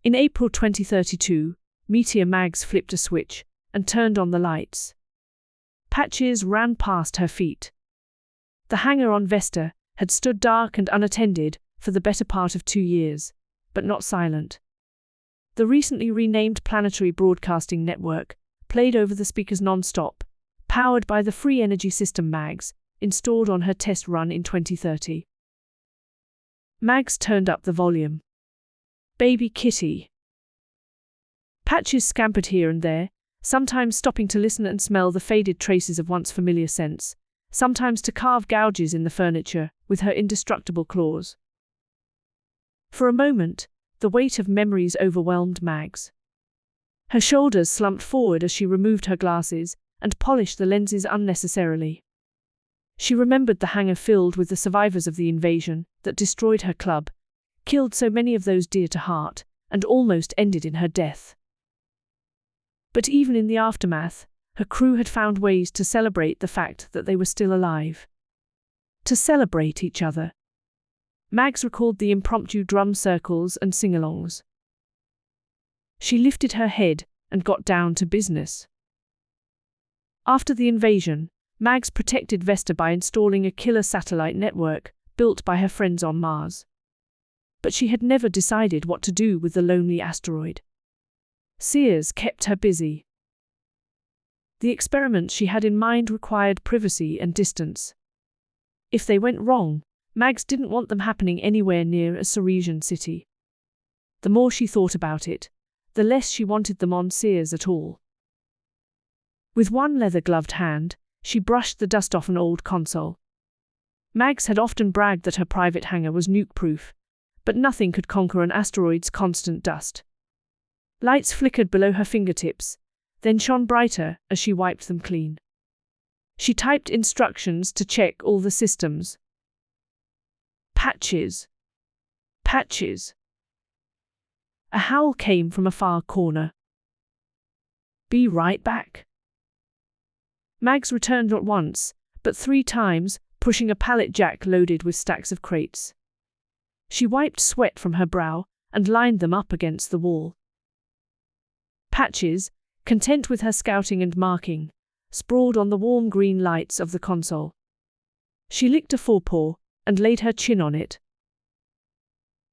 In April 2032, Meteor Mags flipped a switch and turned on the lights. Patches ran past her feet. The hangar on Vesta had stood dark and unattended for the better part of 2 years, but not silent. The recently renamed Planetary Broadcasting Network played over the speakers non-stop, powered by the free energy system Mags, installed on her test run in 2030. Mags turned up the volume. Baby kitty. Patches scampered here and there, sometimes stopping to listen and smell the faded traces of once familiar scents, sometimes to carve gouges in the furniture with her indestructible claws. For a moment, the weight of memories overwhelmed Mags. Her shoulders slumped forward as she removed her glasses and polished the lenses unnecessarily. She remembered the hangar filled with the survivors of the invasion that destroyed her club, killed so many of those dear to heart, and almost ended in her death. But even in the aftermath, her crew had found ways to celebrate the fact that they were still alive. To celebrate each other. Mags recalled the impromptu drum circles and sing-alongs. She lifted her head and got down to business. After the invasion, Mags protected Vesta by installing a killer satellite network built by her friends on Mars. But she had never decided what to do with the lonely asteroid. Sears kept her busy. The experiments she had in mind required privacy and distance. If they went wrong, Mags didn't want them happening anywhere near a Ceresian city. The more she thought about it, the less she wanted them on Sears at all. With one leather-gloved hand, she brushed the dust off an old console. Mags had often bragged that her private hangar was nuke-proof, but nothing could conquer an asteroid's constant dust. Lights flickered below her fingertips, then shone brighter as she wiped them clean. She typed instructions to check all the systems. Patches. Patches. A howl came from a far corner. Be right back. Mags returned not once, but 3 times, pushing a pallet jack loaded with stacks of crates. She wiped sweat from her brow and lined them up against the wall. Patches, content with her scouting and marking, sprawled on the warm green lights of the console. She licked a forepaw and laid her chin on it.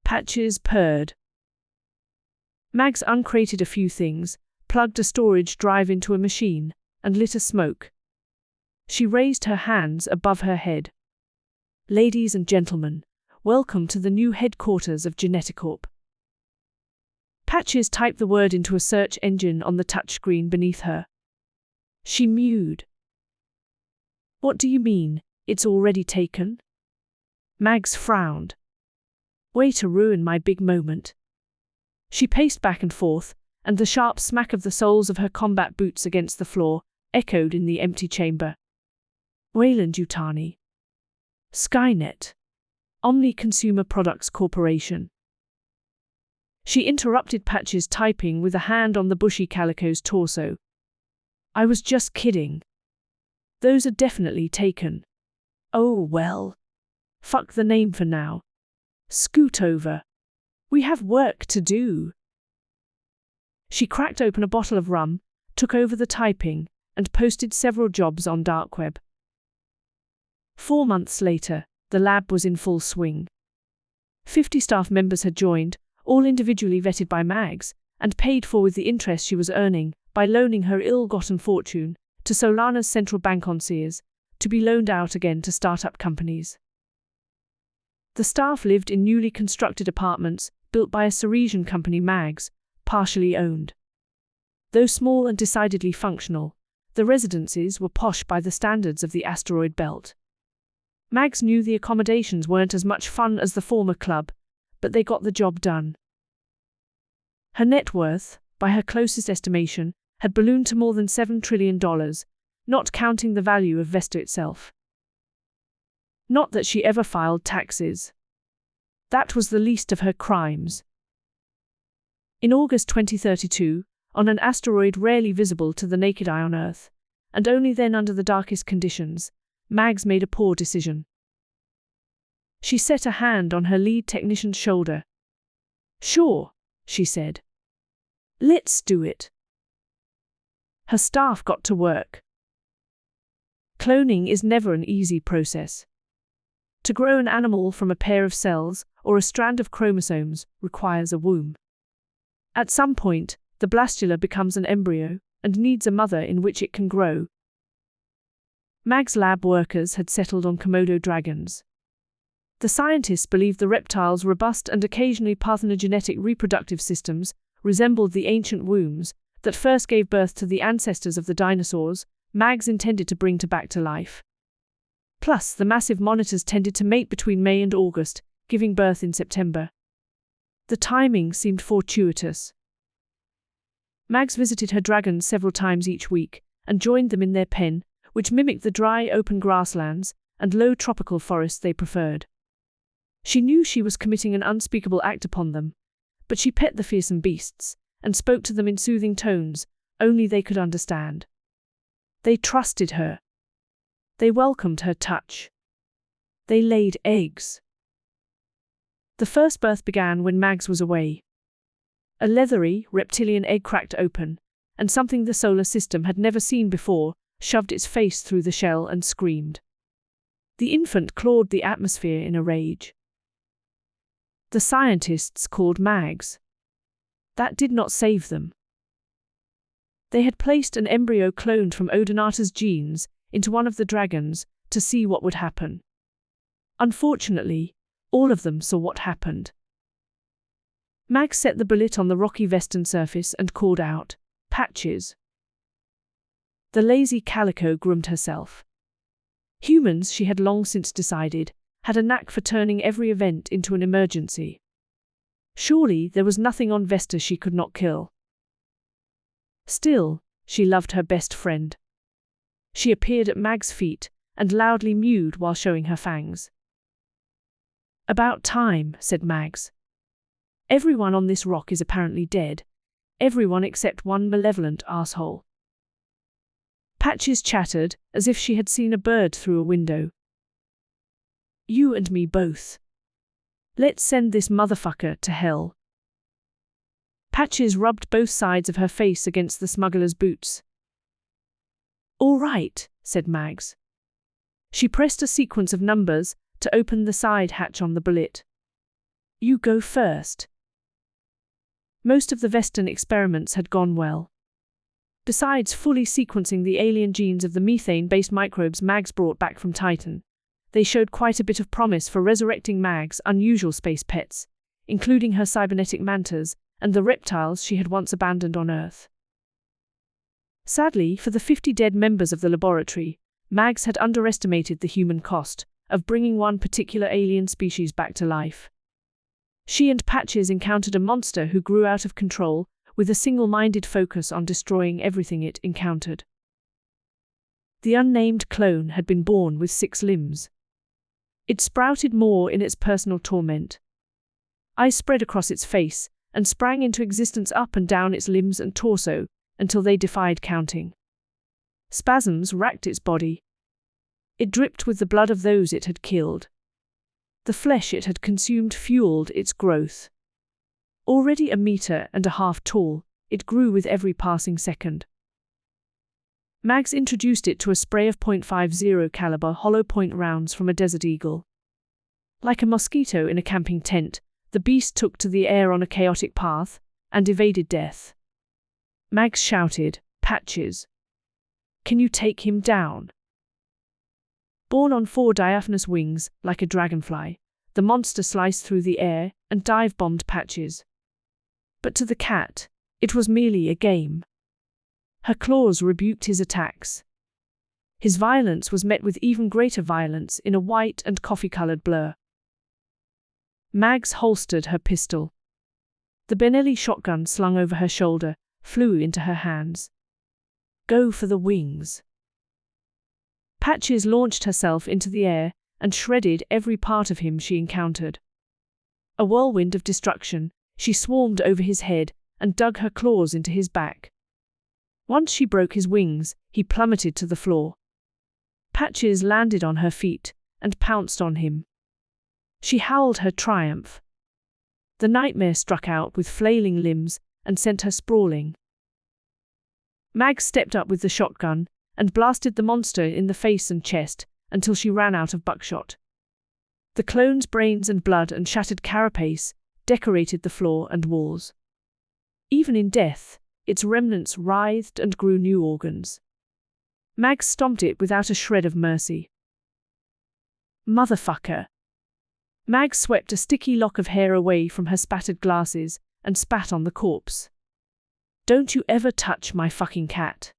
Patches purred. Mags uncrated a few things, plugged a storage drive into a machine, and lit a smoke. She raised her hands above her head. Ladies and gentlemen, welcome to the new headquarters of Geneticorp. Patches typed the word into a search engine on the touchscreen beneath her. She mewed. What do you mean, it's already taken? Mags frowned. Way to ruin my big moment. She paced back and forth, and the sharp smack of the soles of her combat boots against the floor echoed in the empty chamber. Weyland-Yutani. Skynet. Omni Consumer Products Corporation. She interrupted Patches' typing with a hand on the bushy calico's torso. I was just kidding. Those are definitely taken. Oh well. Fuck the name for now. Scoot over. We have work to do. She cracked open a bottle of rum, took over the typing, and posted several jobs on dark web. 4 months later, the lab was in full swing. 50 staff members had joined, all individually vetted by Mags, and paid for with the interest she was earning by loaning her ill-gotten fortune to Solana's central bank on Sears, to be loaned out again to start-up companies. The staff lived in newly constructed apartments built by a Ceresian company Mags, partially owned. Though small and decidedly functional, the residences were posh by the standards of the asteroid belt. Mags knew the accommodations weren't as much fun as the former club, but they got the job done. Her net worth, by her closest estimation, had ballooned to more than $7 trillion, not counting the value of Vesta itself. Not that she ever filed taxes. That was the least of her crimes. In August 2032, on an asteroid rarely visible to the naked eye on Earth, and only then under the darkest conditions, Mags made a poor decision. She set a hand on her lead technician's shoulder. Sure, she said. Let's do it. Her staff got to work. Cloning is never an easy process. To grow an animal from a pair of cells or a strand of chromosomes requires a womb. At some point, the blastula becomes an embryo and needs a mother in which it can grow. Mag's lab workers had settled on Komodo dragons. The scientists believed the reptiles' robust and occasionally parthenogenetic reproductive systems resembled the ancient wombs that first gave birth to the ancestors of the dinosaurs Mags intended to bring back to life. Plus, the massive monitors tended to mate between May and August, giving birth in September. The timing seemed fortuitous. Mags visited her dragons several times each week and joined them in their pen, which mimicked the dry, open grasslands and low tropical forests they preferred. She knew she was committing an unspeakable act upon them, but she pet the fearsome beasts and spoke to them in soothing tones only they could understand. They trusted her. They welcomed her touch. They laid eggs. The first birth began when Mags was away. A leathery, reptilian egg cracked open, and something the solar system had never seen before shoved its face through the shell and screamed. The infant clawed the atmosphere in a rage. The scientists called Mags. That did not save them. They had placed an embryo cloned from Odonata's genes into one of the dragons to see what would happen. Unfortunately, all of them saw what happened. Mags set the bullet on the rocky Vestan surface and called out, "Patches." The lazy calico groomed herself. Humans, she had long since decided, had a knack for turning every event into an emergency. Surely there was nothing on Vesta she could not kill. Still, she loved her best friend. She appeared at Mag's feet and loudly mewed while showing her fangs. "About time," said Mags. "Everyone on this rock is apparently dead. Everyone except one malevolent asshole." Patches chattered, as if she had seen a bird through a window. "You and me both. Let's send this motherfucker to hell." Patches rubbed both sides of her face against the smuggler's boots. "All right," said Mags. She pressed a sequence of numbers to open the side hatch on the bullet. "You go first." Most of the Vestan experiments had gone well. Besides fully sequencing the alien genes of the methane-based microbes Mags brought back from Titan, they showed quite a bit of promise for resurrecting Mag's unusual space pets, including her cybernetic mantas and the reptiles she had once abandoned on Earth. Sadly, for the 50 dead members of the laboratory, Mags had underestimated the human cost of bringing one particular alien species back to life. She and Patches encountered a monster who grew out of control with a single-minded focus on destroying everything it encountered. The unnamed clone had been born with 6 limbs. It sprouted more in its personal torment. Eyes spread across its face and sprang into existence up and down its limbs and torso until they defied counting. Spasms racked its body. It dripped with the blood of those it had killed. The flesh it had consumed fueled its growth. Already 1.5 meters tall, it grew with every passing second. Mags introduced it to a spray of .50 caliber hollow point rounds from a Desert Eagle. Like a mosquito in a camping tent, the beast took to the air on a chaotic path and evaded death. Mags shouted, "Patches! Can you take him down?" Borne on 4 diaphanous wings, like a dragonfly, the monster sliced through the air and dive-bombed Patches. But to the cat, it was merely a game. Her claws rebuked his attacks. His violence was met with even greater violence in a white and coffee-colored blur. Mags holstered her pistol. The Benelli shotgun slung over her shoulder flew into her hands. "Go for the wings." Patches launched herself into the air and shredded every part of him she encountered. A whirlwind of destruction, she swarmed over his head and dug her claws into his back. Once she broke his wings, he plummeted to the floor. Patches landed on her feet and pounced on him. She howled her triumph. The nightmare struck out with flailing limbs and sent her sprawling. Mags stepped up with the shotgun and blasted the monster in the face and chest until she ran out of buckshot. The clone's brains and blood and shattered carapace decorated the floor and walls. Even in death, its remnants writhed and grew new organs. Mags stomped it without a shred of mercy. Motherfucker! Mags swept a sticky lock of hair away from her spattered glasses and spat on the corpse. Don't you ever touch my fucking cat.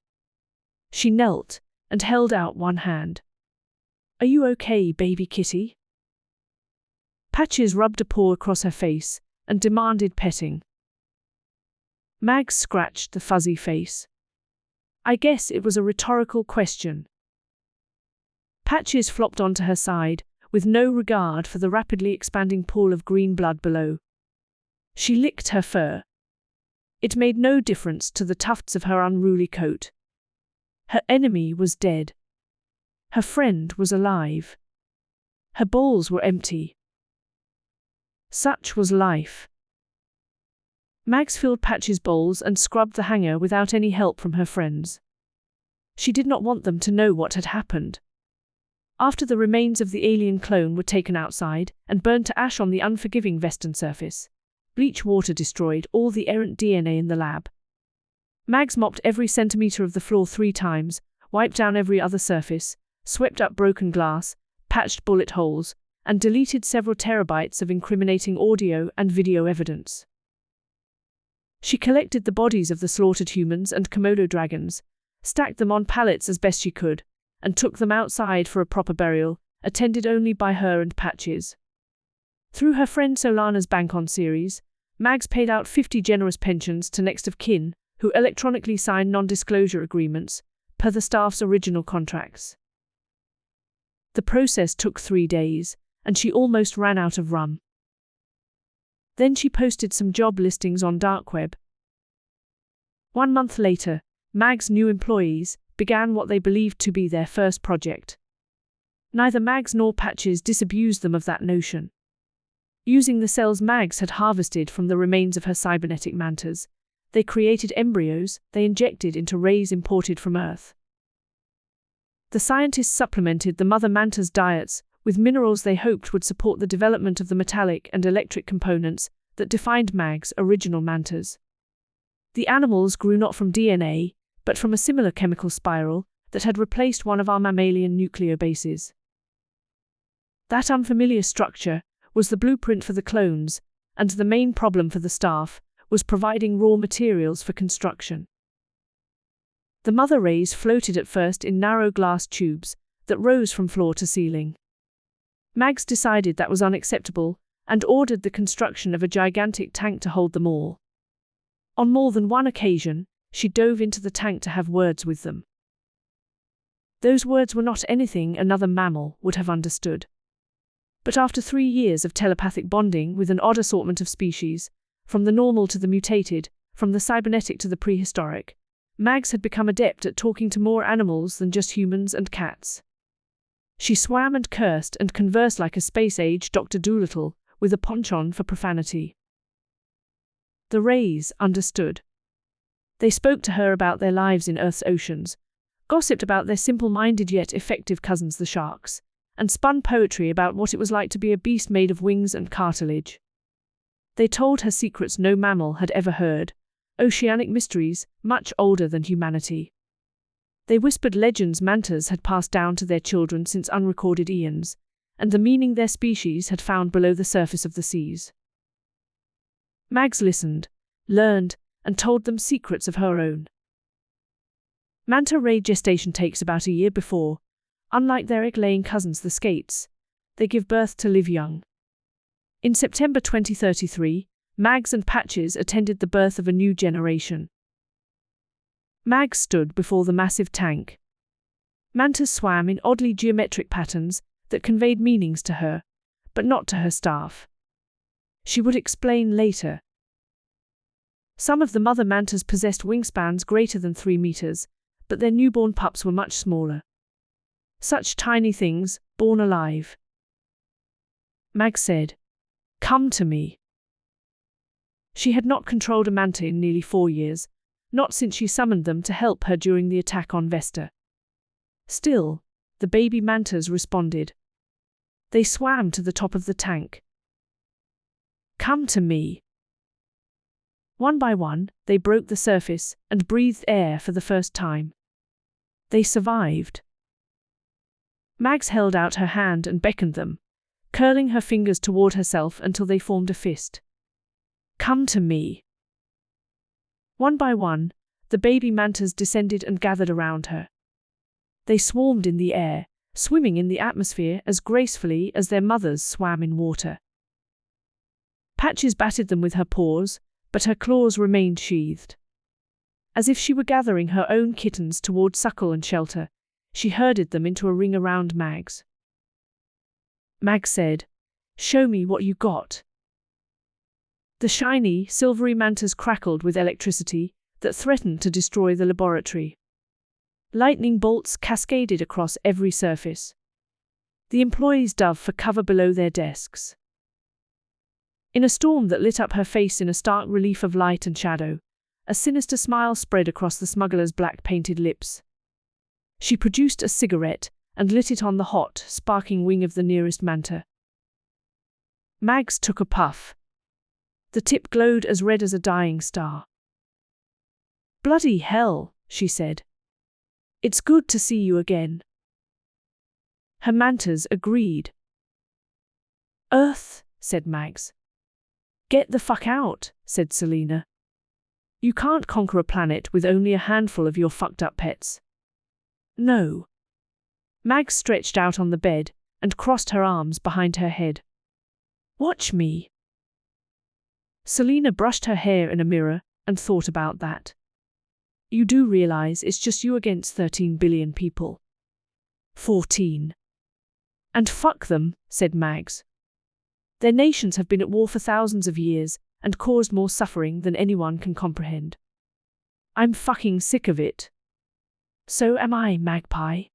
She knelt and held out one hand. Are you okay, baby kitty? Patches rubbed a paw across her face and demanded petting. Mags scratched the fuzzy face. I guess it was a rhetorical question. Patches flopped onto her side, with no regard for the rapidly expanding pool of green blood below. She licked her fur. It made no difference to the tufts of her unruly coat. Her enemy was dead. Her friend was alive. Her bowls were empty. Such was life. Mags filled Patch's bowls and scrubbed the hangar without any help from her friends. She did not want them to know what had happened. After the remains of the alien clone were taken outside and burned to ash on the unforgiving Vestan surface, bleach water destroyed all the errant DNA in the lab. Mags mopped every centimeter of the floor 3 times, wiped down every other surface, swept up broken glass, patched bullet holes, and deleted several terabytes of incriminating audio and video evidence. She collected the bodies of the slaughtered humans and Komodo dragons, stacked them on pallets as best she could, and took them outside for a proper burial, attended only by her and Patches. Through her friend Solana's bank-on series, Mags paid out 50 generous pensions to next of kin, who electronically signed non-disclosure agreements, per the staff's original contracts. The process took 3 days, and she almost ran out of rum. Then she posted some job listings on dark web. 1 month later, Mags' new employees began what they believed to be their first project. Neither Mags nor Patches disabused them of that notion. Using the cells Mags had harvested from the remains of her cybernetic mantas, they created embryos they injected into rays imported from Earth. The scientists supplemented the mother manta's diets with minerals they hoped would support the development of the metallic and electric components that defined Mags' original mantas. The animals grew not from DNA, but from a similar chemical spiral that had replaced one of our mammalian nucleobases. That unfamiliar structure was the blueprint for the clones, and the main problem for the staff was providing raw materials for construction. The mother rays floated at first in narrow glass tubes that rose from floor to ceiling. Mags decided that was unacceptable and ordered the construction of a gigantic tank to hold them all. On more than one occasion, she dove into the tank to have words with them. Those words were not anything another mammal would have understood. But after 3 years of telepathic bonding with an odd assortment of species, from the normal to the mutated, from the cybernetic to the prehistoric, Mags had become adept at talking to more animals than just humans and cats. She swam and cursed and conversed like a space-age Dr. Dolittle, with a penchant for profanity. The rays understood. They spoke to her about their lives in Earth's oceans, gossiped about their simple-minded yet effective cousins the sharks, and spun poetry about what it was like to be a beast made of wings and cartilage. They told her secrets no mammal had ever heard, oceanic mysteries much older than humanity. They whispered legends mantas had passed down to their children since unrecorded eons, and the meaning their species had found below the surface of the seas. Mags listened, learned, and told them secrets of her own. Manta ray gestation takes about a year before, unlike their egg-laying cousins the skates, they give birth to live young. In September 2033, Mags and Patches attended the birth of a new generation. Mags stood before the massive tank. Mantas swam in oddly geometric patterns that conveyed meanings to her, but not to her staff. She would explain later. Some of the mother mantas possessed wingspans greater than 3 meters, but their newborn pups were much smaller. Such tiny things, born alive. Mag said, "Come to me." She had not controlled a manta in nearly 4 years, not since she summoned them to help her during the attack on Vesta. Still, the baby mantas responded. They swam to the top of the tank. Come to me. One by one, they broke the surface and breathed air for the first time. They survived. Mags held out her hand and beckoned them, curling her fingers toward herself until they formed a fist. Come to me. One by one, the baby mantas descended and gathered around her. They swarmed in the air, swimming in the atmosphere as gracefully as their mothers swam in water. Patches batted them with her paws, but her claws remained sheathed. As if she were gathering her own kittens toward suckle and shelter, she herded them into a ring around Mags. Mags said, "Show me what you got." The shiny, silvery mantas crackled with electricity that threatened to destroy the laboratory. Lightning bolts cascaded across every surface. The employees dove for cover below their desks. In a storm that lit up her face in a stark relief of light and shadow, a sinister smile spread across the smuggler's black-painted lips. She produced a cigarette and lit it on the hot, sparking wing of the nearest manta. Mags took a puff. The tip glowed as red as a dying star. "Bloody hell," she said. "It's good to see you again." Her mantas agreed. "Earth," said Mags. "Get the fuck out," said Selena. "You can't conquer a planet with only a handful of your fucked up pets." "No." Mags stretched out on the bed and crossed her arms behind her head. "Watch me." Selena brushed her hair in a mirror and thought about that. "You do realize it's just you against 13 billion people." 14. "And fuck them," said Mags. "Their nations have been at war for thousands of years and caused more suffering than anyone can comprehend. I'm fucking sick of it." "So am I, Magpie."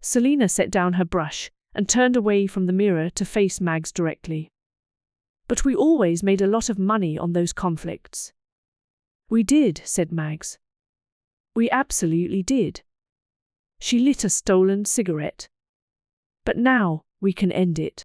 Selena set down her brush and turned away from the mirror to face Mags directly. "But we always made a lot of money on those conflicts." "We did," said Mags. "We absolutely did." She lit a stolen cigarette. "But now, we can end it."